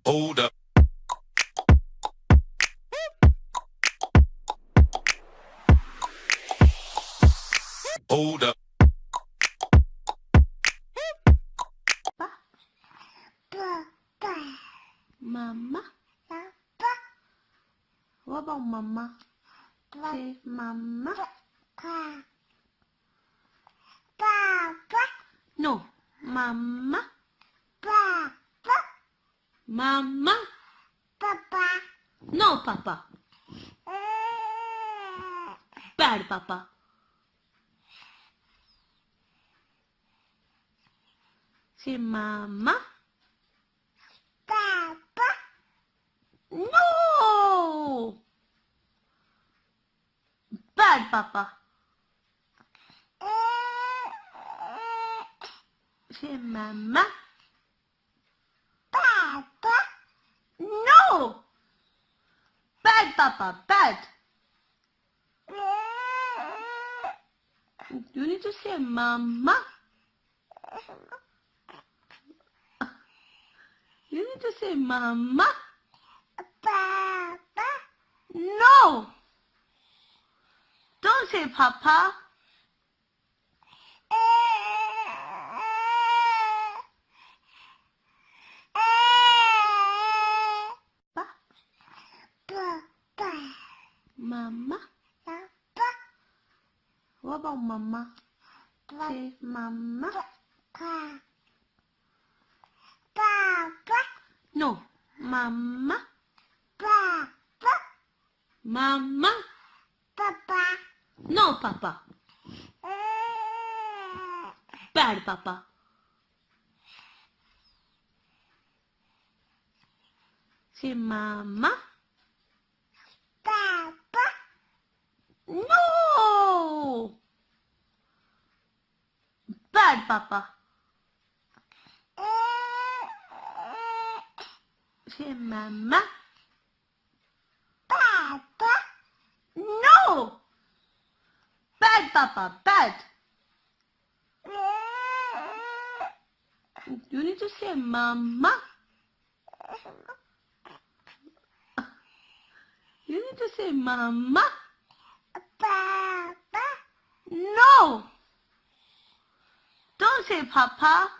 Hold up. Hold up. Mama. What about mama? Say mama. No, mama. Mama. No, papa. Bad papa. Say mama. No. Bad papa. Say mama. No. Bad papa. Bad. You need to say mama. You need to say mama. No. Don't say papa. Mama. What about mama? Say mama. No, mama. Mama. No, papa. Bad papa. Say mama. No. Bad papa. Say mama. No. Bad papa. Bad. You need to say mama. You need to say mama. No. Don't say papa.